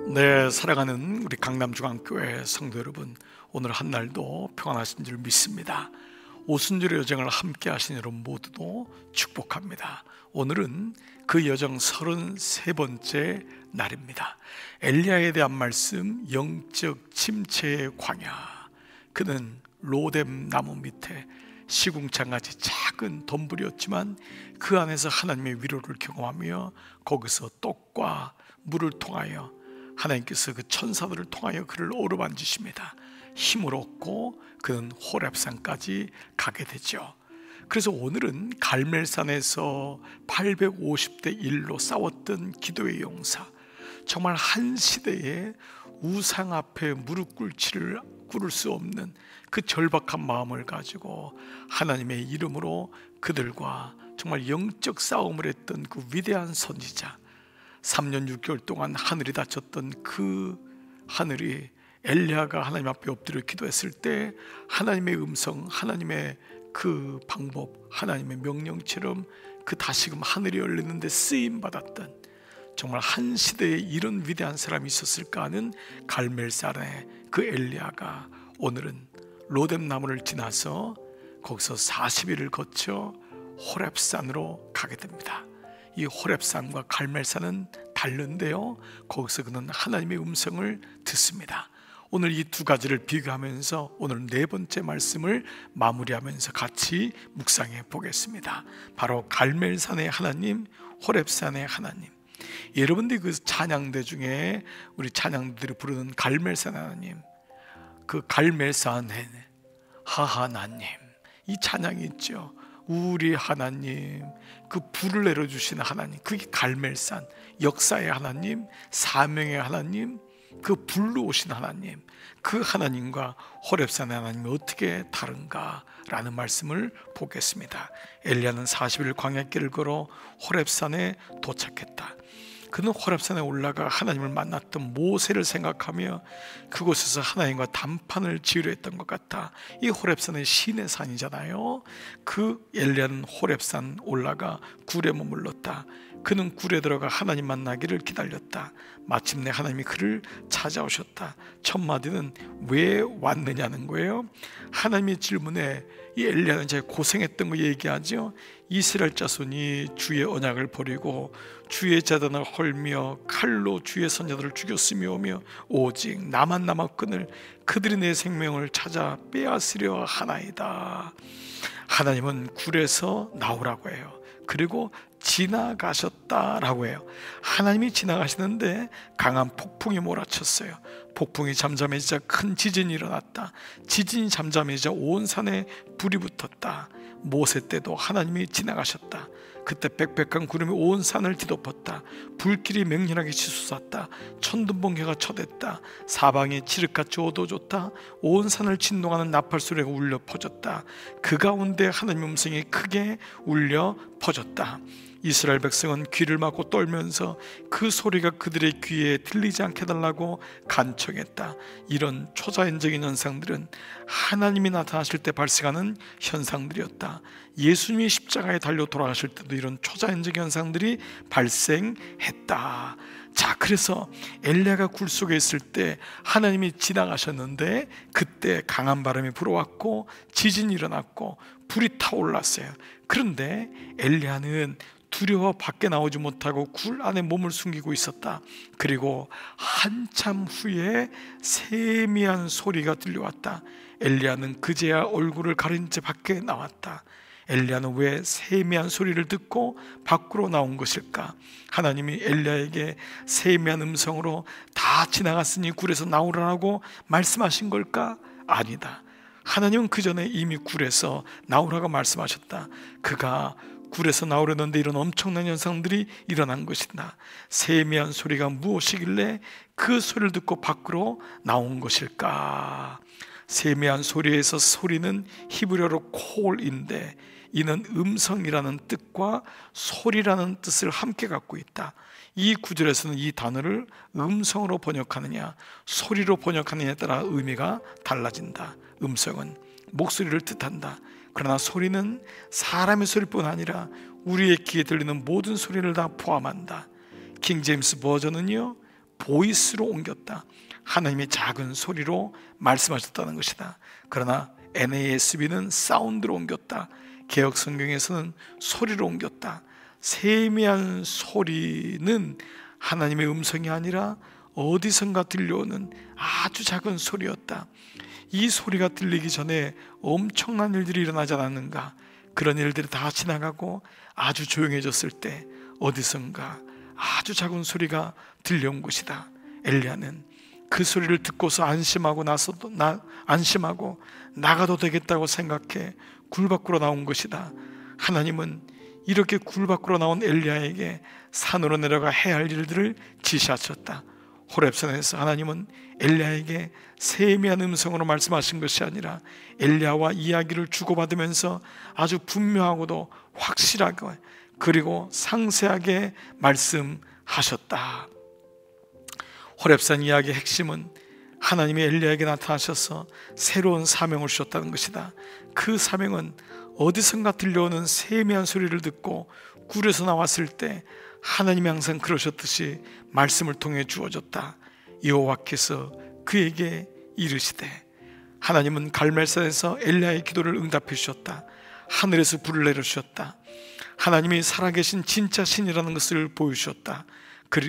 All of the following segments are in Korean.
네, 사랑하는 우리 강남중앙교회 성도 여러분, 오늘 한 날도 평안하신 줄 믿습니다. 오순절의 여정을 함께 하신 여러분 모두도 축복합니다. 오늘은 그 여정 33번째 날입니다. 엘리야에 대한 말씀, 영적 침체의 광야. 그는 로뎀 나무 밑에 시궁창같이 작은 덤불이었지만 그 안에서 하나님의 위로를 경험하며 거기서 떡과 물을 통하여 하나님께서 그 천사들을 통하여 그를 어루만지십니다. 힘을 얻고 그는 호렙산까지 가게 되죠. 그래서 오늘은 갈멜산에서 850대 1로 싸웠던 기도의 용사, 정말 한 시대에 우상 앞에 무릎 꿇을 수 없는 그 절박한 마음을 가지고 하나님의 이름으로 그들과 정말 영적 싸움을 했던 그 위대한 선지자, 3년 6개월 동안 하늘이 닫혔던 그 하늘이 엘리야가 하나님 앞에 엎드려 기도했을 때 하나님의 음성, 하나님의 그 방법, 하나님의 명령처럼 그 다시금 하늘이 열리는데 쓰임받았던, 정말 한 시대에 이런 위대한 사람이 있었을까 하는 갈멜산의 그 엘리야가 오늘은 로뎀 나무를 지나서 거기서 40일을 거쳐 호렙산으로 가게 됩니다. 이 호렙산과 갈멜산은 다른데요, 거기서 그는 하나님의 음성을 듣습니다. 오늘 이 두 가지를 비교하면서 오늘 네 번째 말씀을 마무리하면서 같이 묵상해 보겠습니다. 바로 갈멜산의 하나님, 호렙산의 하나님. 여러분들이 그 찬양대 중에 우리 찬양들이 부르는 갈멜산 하나님, 그 갈멜산의 하하나님, 이 찬양이 있죠. 우리 하나님, 그 불을 내려주시는 하나님, 그게 갈멜산, 역사의 하나님, 사명의 하나님, 그 불로 오신 하나님, 그 하나님과 호렙산의 하나님이 어떻게 다른가라는 말씀을 보겠습니다. 엘리야는 40일 광야길을 걸어 호렙산에 도착했다. 그는 호렙산에 올라가 하나님을 만났던 모세를 생각하며 그곳에서 하나님과 담판을 지으려 했던 것 같다. 이 호렙산은 신의 산이잖아요. 그 엘리야는 호렙산 올라가 굴에 머물렀다. 그는 굴에 들어가 하나님 만나기를 기다렸다. 마침내 하나님이 그를 찾아오셨다. 첫 마디는 왜 왔느냐는 거예요. 하나님의 질문에 이 엘리야는 제가 고생했던 거 얘기하죠. 이스라엘 자손이 주의 언약을 버리고 주의 제단을 헐며 칼로 주의 선자들을 죽였으며 오직 나만 남았거늘 그들이 내 생명을 찾아 빼앗으려 하나이다. 하나님은 굴에서 나오라고 해요. 그리고 지나가셨다라고 해요. 하나님이 지나가시는데 강한 폭풍이 몰아쳤어요. 폭풍이 잠잠해지자 큰 지진이 일어났다. 지진이 잠잠해지자 온 산에 불이 붙었다. 모세 때도 하나님이 지나가셨다. 그때 빽빽한 구름이 온 산을 뒤덮었다. 불길이 맹렬하게 치솟았다. 천둥번개가 쳐댔다. 사방이 칠흑같이 어두워졌다. 온 산을 진동하는 나팔 소리가 울려 퍼졌다. 그 가운데 하나님의 음성이 크게 울려 퍼졌다. 이스라엘 백성은 귀를 막고 떨면서 그 소리가 그들의 귀에 들리지 않게 해달라고 간청했다. 이런 초자연적인 현상들은 하나님이 나타나실 때 발생하는 현상들이었다. 예수님이 십자가에 달려 돌아가실 때도 이런 초자연적 현상들이 발생했다. 자, 그래서 엘리야가 굴 속에 있을 때 하나님이 지나가셨는데 그때 강한 바람이 불어왔고 지진이 일어났고 불이 타올랐어요. 그런데 엘리야는 두려워 밖에 나오지 못하고 굴 안에 몸을 숨기고 있었다. 그리고 한참 후에 세미한 소리가 들려왔다. 엘리야는 그제야 얼굴을 가린 채 밖에 나왔다. 엘리야는 왜 세미한 소리를 듣고 밖으로 나온 것일까? 하나님이 엘리야에게 세미한 음성으로 다 지나갔으니 굴에서 나오라고 말씀하신 걸까? 아니다. 하나님은 그 전에 이미 굴에서 나오라고 말씀하셨다. 그가 굴에서 나오려는데 이런 엄청난 현상들이 일어난 것이다. 세미한 소리가 무엇이길래 그 소리를 듣고 밖으로 나온 것일까? 세미한 소리에서 소리는 히브리어로 콜인데 이는 음성이라는 뜻과 소리라는 뜻을 함께 갖고 있다. 이 구절에서는 이 단어를 음성으로 번역하느냐 소리로 번역하느냐에 따라 의미가 달라진다. 음성은 목소리를 뜻한다. 그러나 소리는 사람의 소리뿐 아니라 우리의 귀에 들리는 모든 소리를 다 포함한다. 킹제임스 버전은요, 보이스로 옮겼다. 하나님이 작은 소리로 말씀하셨다는 것이다. 그러나 NASB는 사운드로 옮겼다. 개역 성경에서는 소리로 옮겼다. 세미한 소리는 하나님의 음성이 아니라 어디선가 들려오는 아주 작은 소리였다. 이 소리가 들리기 전에 엄청난 일들이 일어나지 않았는가? 그런 일들이 다 지나가고 아주 조용해졌을 때 어디선가 아주 작은 소리가 들려온 것이다. 엘리야는 그 소리를 듣고서 안심하고 나가도 되겠다고 생각해 굴 밖으로 나온 것이다. 하나님은 이렇게 굴 밖으로 나온 엘리야에게 산으로 내려가 해야 할 일들을 지시하셨다. 호렙산에서 하나님은 엘리야에게 세미한 음성으로 말씀하신 것이 아니라 엘리야와 이야기를 주고받으면서 아주 분명하고도 확실하게 그리고 상세하게 말씀하셨다. 호렙산 이야기의 핵심은 하나님이 엘리야에게 나타나셔서 새로운 사명을 주셨다는 것이다. 그 사명은 어디선가 들려오는 세미한 소리를 듣고 굴에서 나왔을 때 하나님이 항상 그러셨듯이 말씀을 통해 주어졌다. 여호와께서 그에게 이르시되, 하나님은 갈멜산에서 엘리야의 기도를 응답해 주셨다. 하늘에서 불을 내려주셨다. 하나님이 살아계신 진짜 신이라는 것을 보여주셨다.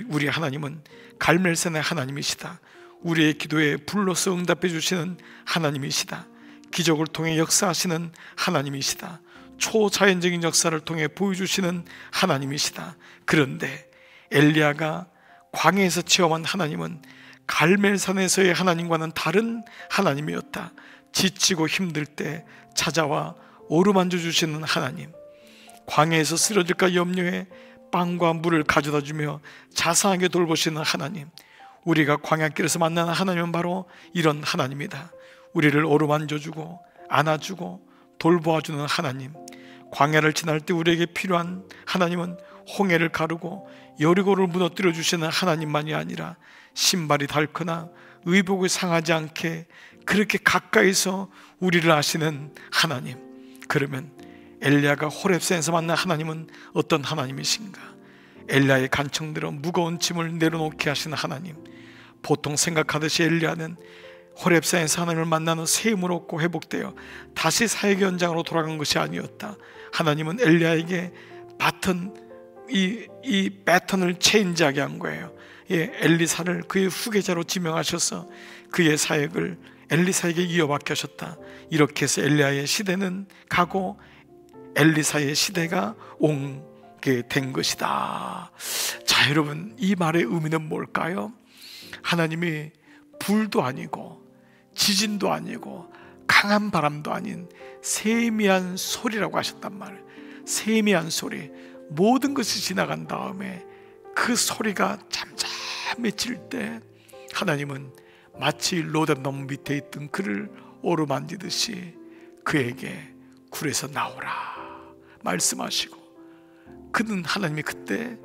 우리 하나님은 갈멜산의 하나님이시다. 우리의 기도에 불로서 응답해 주시는 하나님이시다. 기적을 통해 역사하시는 하나님이시다. 초자연적인 역사를 통해 보여주시는 하나님이시다. 그런데 엘리야가 광야에서 체험한 하나님은 갈멜산에서의 하나님과는 다른 하나님이었다. 지치고 힘들 때 찾아와 어루만져 주시는 하나님, 광야에서 쓰러질까 염려해 빵과 물을 가져다 주며 자상하게 돌보시는 하나님, 우리가 광야길에서 만나는 하나님은 바로 이런 하나님이다. 우리를 어루만져주고 안아주고 돌보아주는 하나님, 광야를 지날 때 우리에게 필요한 하나님은 홍해를 가르고 여리고를 무너뜨려 주시는 하나님만이 아니라 신발이 닳거나 의복이 상하지 않게 그렇게 가까이서 우리를 아시는 하나님. 그러면 엘리야가 호렙산에서 만난 하나님은 어떤 하나님이신가? 엘리야의 간청대로 무거운 짐을 내려놓게 하시는 하나님. 보통 생각하듯이 엘리야는 호렙산에서 하나님을 만나는 새 힘을 얻고 회복되어 다시 사역의 현장으로 돌아간 것이 아니었다. 하나님은 엘리야에게 이 배턴을 체인지하게 한 거예요. 엘리사를 그의 후계자로 지명하셔서 그의 사역을 엘리사에게 이어받게 하셨다. 이렇게 해서 엘리야의 시대는 가고 엘리사의 시대가 오게 된 것이다. 자, 여러분, 이 말의 의미는 뭘까요? 하나님이 불도 아니고 지진도 아니고 강한 바람도 아닌 세미한 소리라고 하셨단 말이에요. 세미한 소리, 모든 것이 지나간 다음에 그 소리가 잠잠해질 때 하나님은 마치 로뎀나무 밑에 있던 그를 어루만지듯이 그에게 굴에서 나오라 말씀하시고, 그는 하나님이 그때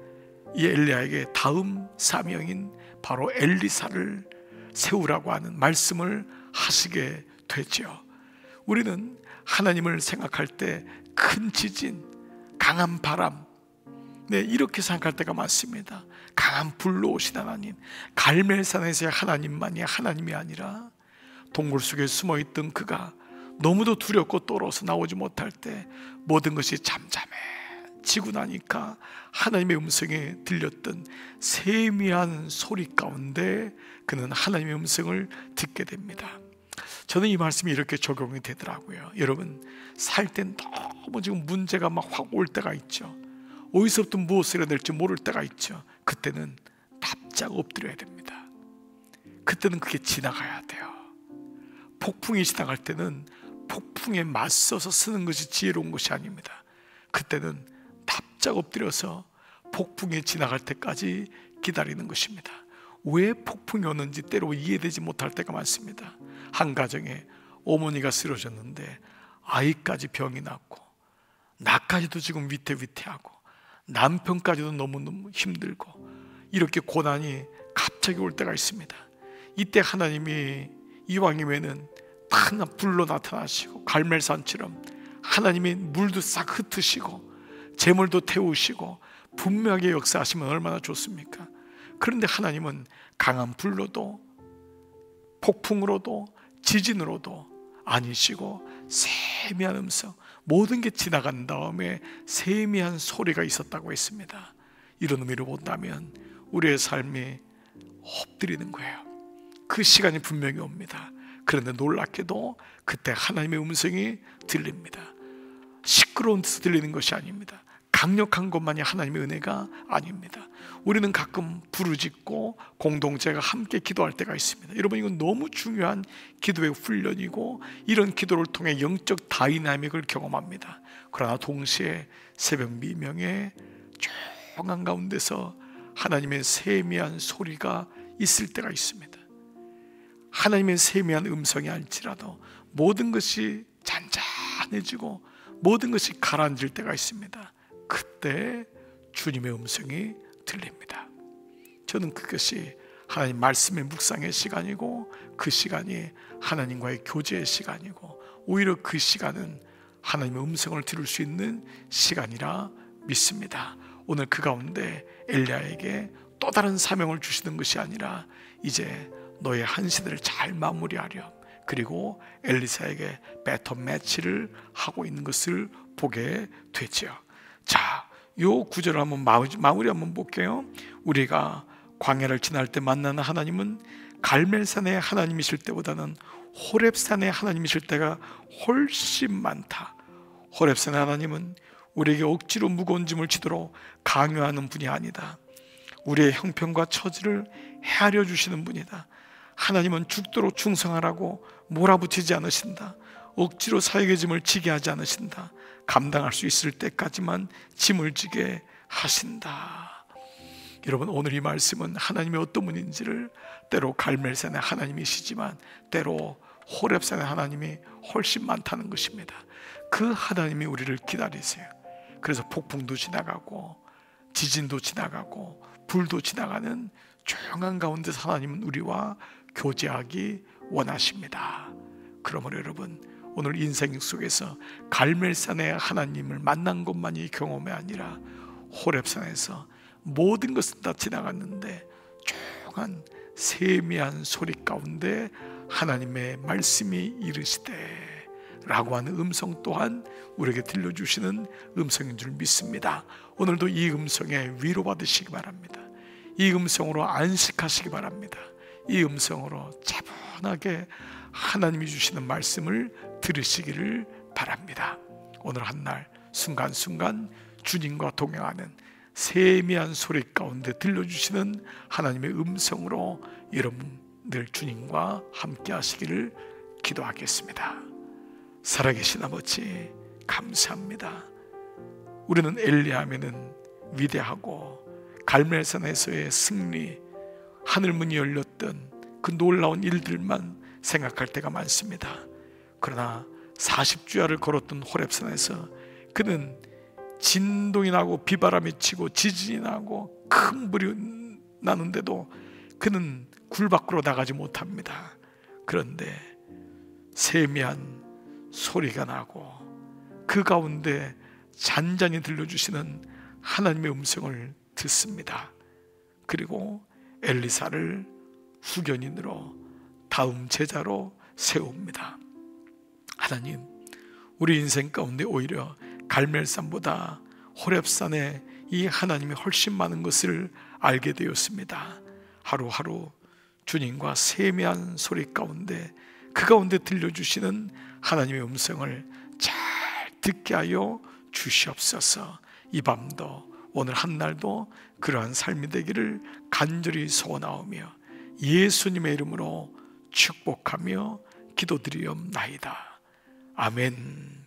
이 엘리야에게 다음 사명인 바로 엘리사를 세우라고 하는 말씀을 하시게 되죠. 우리는 하나님을 생각할 때 큰 지진, 강한 바람, 이렇게 생각할 때가 많습니다. 강한 불로 오신 하나님, 갈멜산에서의 하나님만이 하나님이 아니라 동굴 속에 숨어있던 그가 너무도 두렵고 떨어서 나오지 못할 때 모든 것이 잠잠해지고 나니까 하나님의 음성에 들렸던 세미한 소리 가운데 그는 하나님의 음성을 듣게 됩니다. 저는 이 말씀이 이렇게 적용이 되더라고요. 여러분, 살 땐 너무 지금 문제가 막 확 올 때가 있죠. 어디서부터 무엇을 해야 될지 모를 때가 있죠. 그때는 납작 엎드려야 됩니다. 그때는 그게 지나가야 돼요. 폭풍이 지나갈 때는 폭풍에 맞서서 쓰는 것이 지혜로운 것이 아닙니다. 그때는 납작 엎드려서 폭풍이 지나갈 때까지 기다리는 것입니다. 왜 폭풍이 오는지 때로 이해되지 못할 때가 많습니다. 한 가정에 어머니가 쓰러졌는데 아이까지 병이 났고 나까지도 지금 위태위태하고 남편까지도 너무너무 힘들고 이렇게 고난이 갑자기 올 때가 있습니다. 이때 하나님이 이왕이면은 다 불로 나타나시고 갈멜산처럼 하나님이 물도 싹 흩으시고 재물도 태우시고 분명하게 역사하시면 얼마나 좋습니까? 그런데 하나님은 강한 불로도 폭풍으로도 지진으로도 아니시고 세미한 음성, 모든 게 지나간 다음에 세미한 소리가 있었다고 했습니다. 이런 의미로 본다면 우리의 삶이 엎드리는 거예요. 그 시간이 분명히 옵니다. 그런데 놀랍게도 그때 하나님의 음성이 들립니다. 시끄러운 데서 들리는 것이 아닙니다. 강력한 것만이 하나님의 은혜가 아닙니다. 우리는 가끔 부르짖고 공동체가 함께 기도할 때가 있습니다. 여러분, 이건 너무 중요한 기도의 훈련이고 이런 기도를 통해 영적 다이나믹을 경험합니다. 그러나 동시에 새벽 미명에 조용한 가운데서 하나님의 세미한 소리가 있을 때가 있습니다. 하나님의 세미한 음성이 아닐지라도 모든 것이 잔잔해지고 모든 것이 가라앉을 때가 있습니다. 그때 주님의 음성이 들립니다. 저는 그것이 하나님 말씀의 묵상의 시간이고 그 시간이 하나님과의 교제의 시간이고 오히려 그 시간은 하나님의 음성을 들을 수 있는 시간이라 믿습니다. 오늘 그 가운데 엘리야에게 또 다른 사명을 주시는 것이 아니라 이제 너의 한 시대를 잘 마무리하렴, 그리고 엘리사에게 배턴 매치를 하고 있는 것을 보게 되죠. 자, 요 구절을 한번 마무리 한번 볼게요. 우리가 광야를 지날 때 만나는 하나님은 갈멜산의 하나님이실 때보다는 호렙산의 하나님이실 때가 훨씬 많다. 호렙산의 하나님은 우리에게 억지로 무거운 짐을 지도록 강요하는 분이 아니다. 우리의 형편과 처지를 헤아려 주시는 분이다. 하나님은 죽도록 충성하라고 몰아붙이지 않으신다. 억지로 사역의 짐을 지게 하지 않으신다. 감당할 수 있을 때까지만 짐을 지게 하신다. 여러분, 오늘 이 말씀은 하나님의 어떤 분인지를, 때로 갈멜산의 하나님이시지만 때로 호렙산의 하나님이 훨씬 많다는 것입니다. 그 하나님이 우리를 기다리세요. 그래서 폭풍도 지나가고 지진도 지나가고 불도 지나가는 조용한 가운데서 하나님은 우리와 교제하기 원하십니다. 그러므로 여러분, 오늘 인생 속에서 갈멜산의 하나님을 만난 것만이 경험이 아니라 호렙산에서 모든 것은 다 지나갔는데 조용한 세미한 소리 가운데 하나님의 말씀이 이르시되 라고 하는 음성 또한 우리에게 들려주시는 음성인 줄 믿습니다. 오늘도 이 음성에 위로받으시기 바랍니다. 이 음성으로 안식하시기 바랍니다. 이 음성으로 차분하게 하나님이 주시는 말씀을 들으시기를 바랍니다. 오늘 한날 순간순간 주님과 동행하는 세미한 소리 가운데 들려주시는 하나님의 음성으로 여러분들 주님과 함께 하시기를 기도하겠습니다. 살아계신 아버지, 감사합니다. 우리는 엘리야하면은 위대하고 갈멜산에서의 승리, 하늘문이 열렸던 그 놀라운 일들만 생각할 때가 많습니다. 그러나 40주야를 걸었던 호렙산에서 그는 진동이 나고 비바람이 치고 지진이 나고 큰 불이 나는데도 그는 굴 밖으로 나가지 못합니다. 그런데 세미한 소리가 나고 그 가운데 잔잔히 들려주시는 하나님의 음성을 듣습니다. 그리고 엘리사를 후견인으로 다음 제자로 세웁니다. 하나님, 우리 인생 가운데 오히려 갈멜산보다 호렙산에 이 하나님이 훨씬 많은 것을 알게 되었습니다. 하루하루 주님과 세미한 소리 가운데 그 가운데 들려주시는 하나님의 음성을 잘 듣게 하여 주시옵소서. 이 밤도 오늘 한날도 그러한 삶이 되기를 간절히 소원하오며 예수님의 이름으로 축복하며 기도드리옵나이다. 아멘.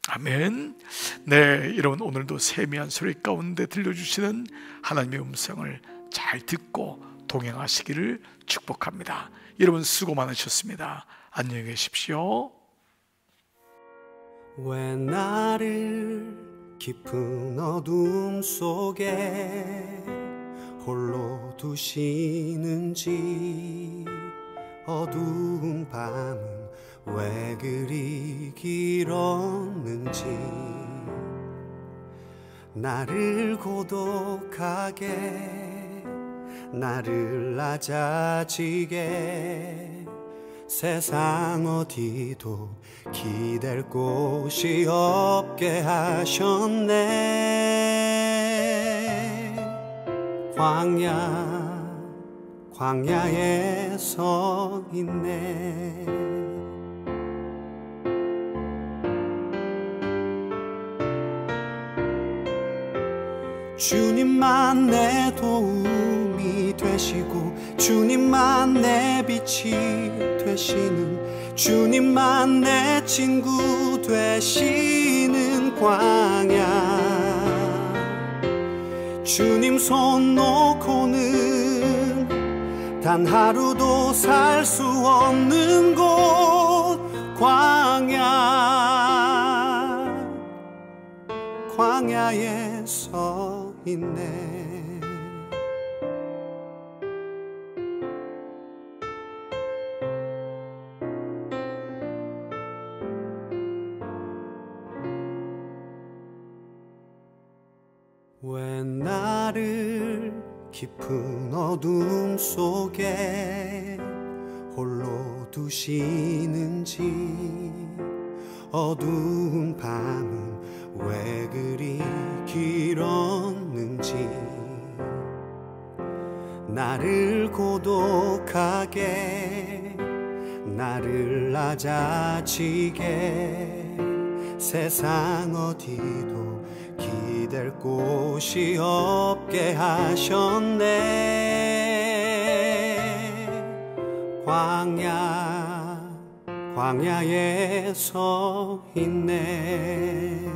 아멘. 네, 여러분, 오늘도 세미한 소리 가운데 들려주시는 하나님의 음성을 잘 듣고 동행하시기를 축복합니다. 여러분, 수고 많으셨습니다. 안녕히 계십시오. 왜 나를 깊은 어둠 속에 홀로 두시는지, 어두운 밤은 왜 그리 길었는지 나를 고독하게 나를 낮아지게 세상 어디도 기댈 곳이 없게 하셨네. 광야에 서 있네. 주님만 내 도움이 되시고 주님만 내 빛이 되시는 주님만 내 친구 되시는 광야. 주님 손 놓고는 단 하루도 살 수 없는 곳 광야에 서 있네. 왜 나를 깊은 어둠 속에 홀로 두시는지 어두운 밤은 왜 그리 길었는지 나를 고독하게 나를 낮아지게 세상 어디도 기댈 곳이 없게 하셨네. 광야에 서 있네.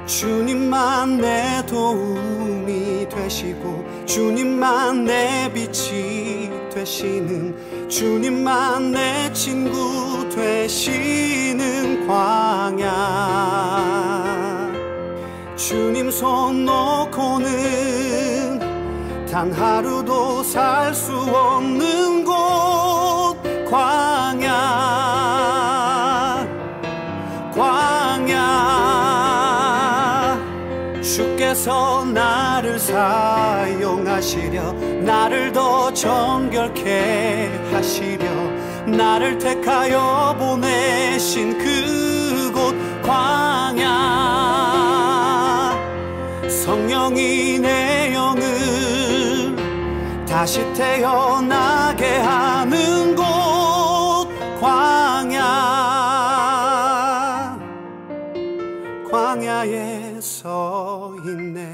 주님만 내 도움이 되시고 주님만 내 빛이 되시는 주님만 내 친구 되시는 광야. 주님 손 놓고는 단 하루도 살 수 없는 곳 광야. 주께서 나를 사용하시려 나를 더 정결케 하시려 나를 택하여 보내신 그곳 광야. 성령이 내 영을 다시 태어나게 하는 곳 광야에 서 있네.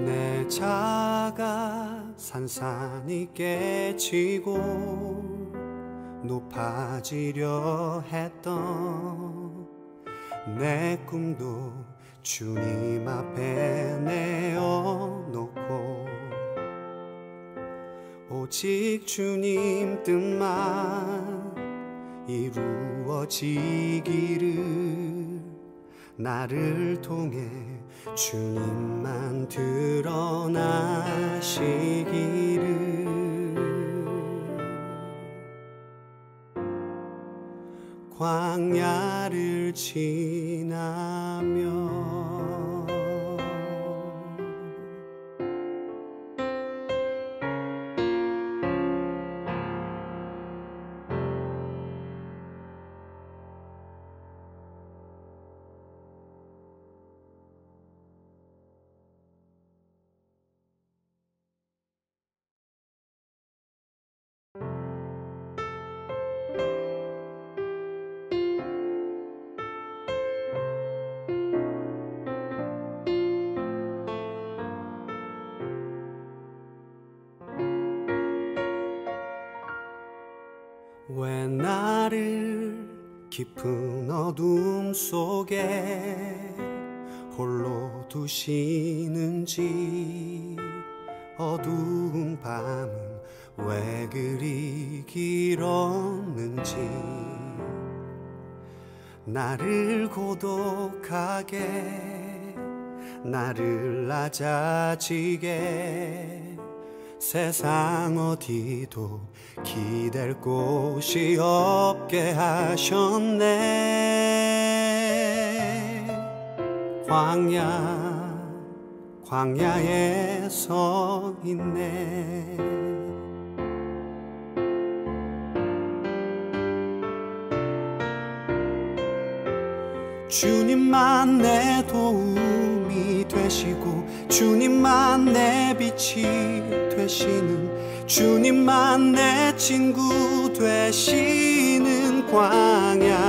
내 자가 산산이 깨지고 높아지려 했던 내 꿈도 주님 앞에 내어놓고 오직 주님 뜻만 이루어지기를 나를 통해 주님만 드러나시기를. 광야를 지나며 왜 나를 깊은 어둠 속에 홀로 두시는지 어두운 밤은 왜 그리 길었는지 나를 고독하게 나를 낮아지게 세상 어디도 기댈 곳이 없게 하셨네. 광야에 서 있네. 주님만 내 도움이 되시고 주님만 내 빛이 되시는 주님만 내 친구 되시는 광야.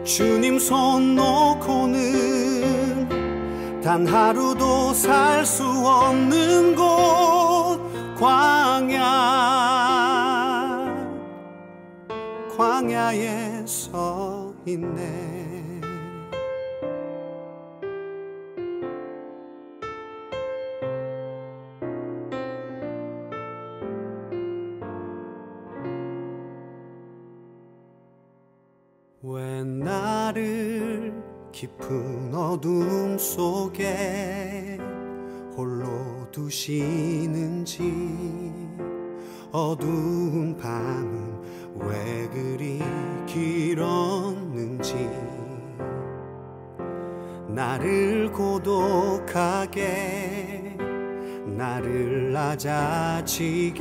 주님 손 놓고는 단 하루도 살 수 없는 곳 광야에 서 있네. 왜 나를 깊은 어둠 속에 홀로 두시는지 어두운 밤은 왜 그리 길었는지 나를 고독하게 나를 낮아지게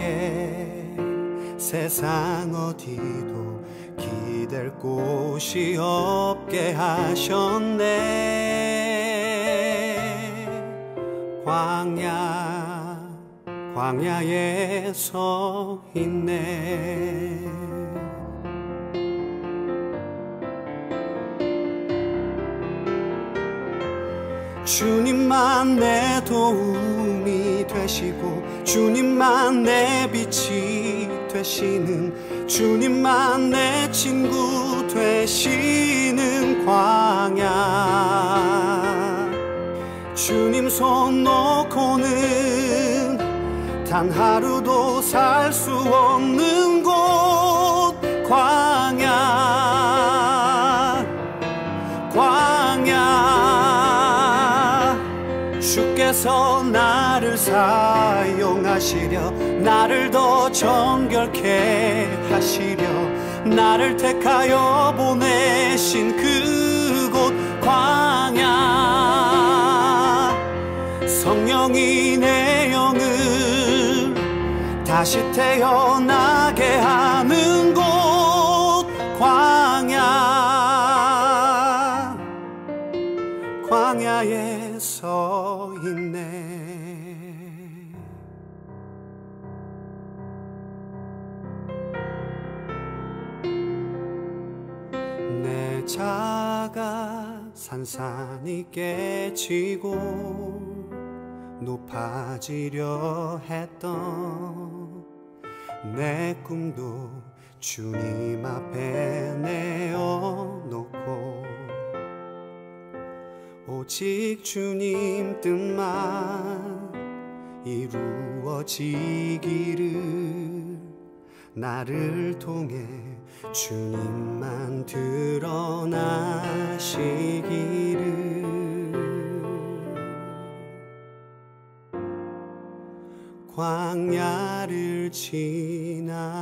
세상 어디도 기댈 곳이 없게 하셨네. 광야에 서 있네. 주님만 내 도움이 되시고 주님만 내 빛이 되시는 주님만 내 친구 되시는 광야. 주님 손 놓고는 단 하루도 살 수 없는 곳 광야. 주께서 나를 사용하시려 나를 더 정결케 하시려 나를 택하여 보내신 그곳 광야. 성령이 내 영을 다시 태어나게 하는 곳 광야에 서 있네. 내 자가 산산이 깨지고 높아지려 했던 내 꿈도 주님 앞에 내어놓고 오직 주님 뜻만 이루어지기를 나를 통해 주님만 드러나시기를. 광야를 지나며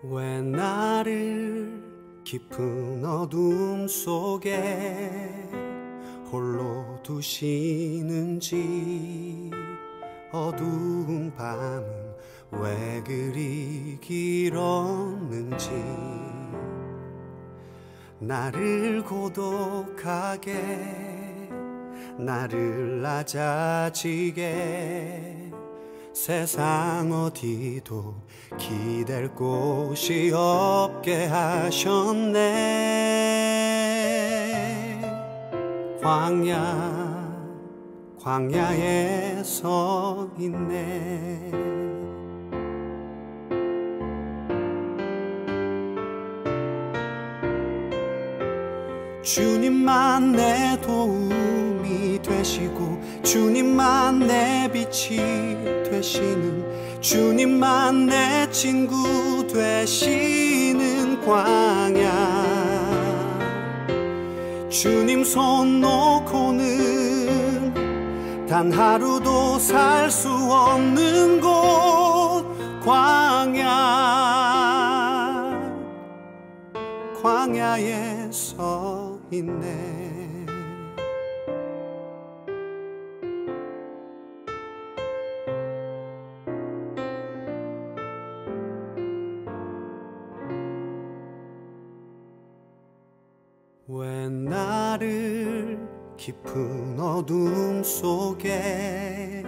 왜 나를 깊은 어둠 속에 홀로 두시는지 어두운 밤은 왜 그리 길었는지 나를 고독하게 나를 낮아지게 세상 어디도 기댈 곳이 없게 하셨네. 광야에 서 있네. 주님만 내 도움이 되시고 주님만 내 빛이 되시는, 주님만 내 친구 되시는 광야. 주님 손 놓고는 단 하루도 살 수 없는 곳 광야에 서 있네. 왜 나를 깊은 어둠 속에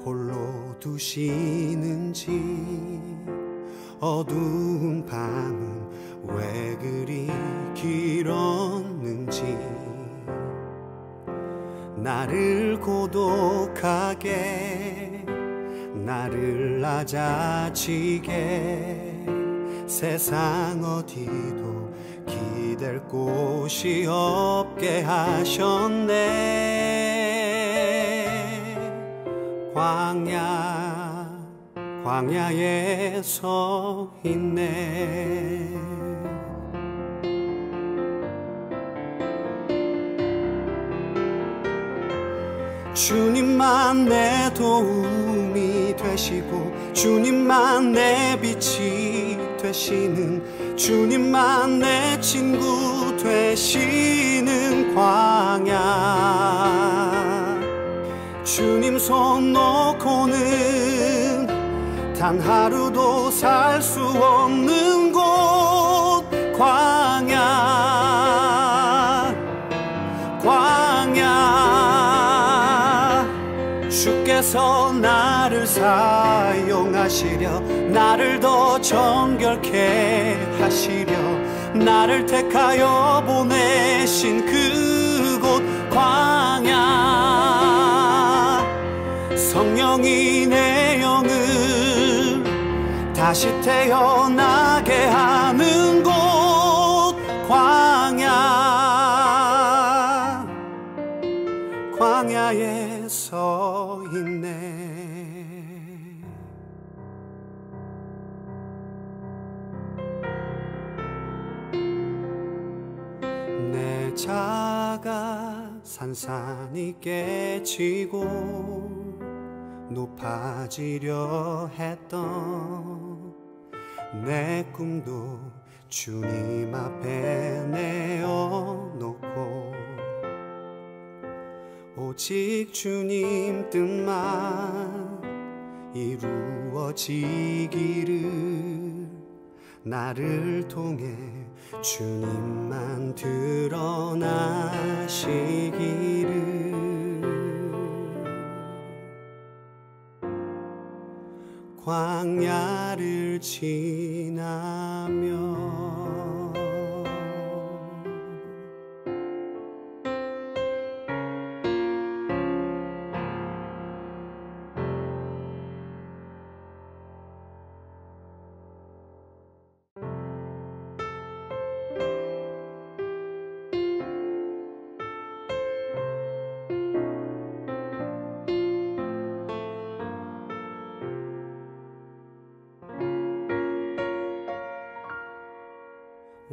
홀로 두시는지, 어두운 밤은 왜 그리 길었는지, 나를 고독하게 나를 낮아지게 세상 어디도 기댈 곳이 없게 하셨네. 광야에 서 있네. 주님만 내 도움이 되시고 주님만 내 빛이 되시는, 주님만 내 친구 되시는 광야. 주님 손 놓고는 단 하루도 살 수 없는 곳 광야. 주께서 나를 사용하시려, 나를 더 정결케 하시려, 나를 택하여 보내신 그곳 광야. 성령이 내 영을 다시 태어나게 하는 곳 광야에 서 있네. 내 자가 산산이 깨지고 높아지려 했던 내 꿈도 주님 앞에 내어놓고 오직 주님 뜻만 이루어지기를, 나를 통해 주님만 드러나시기를. 광야를 지나며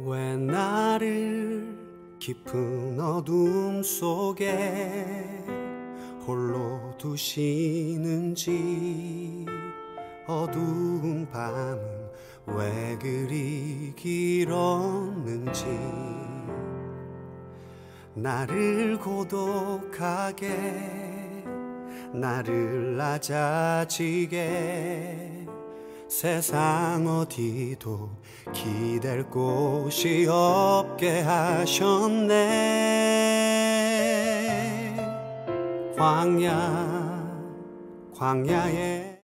왜 나를 깊은 어둠 속에 홀로 두시는지, 어두운 밤은 왜 그리 길었는지, 나를 고독하게 나를 낮아지게 세상 어디도 기댈 곳이 없게 하셨네. 광야에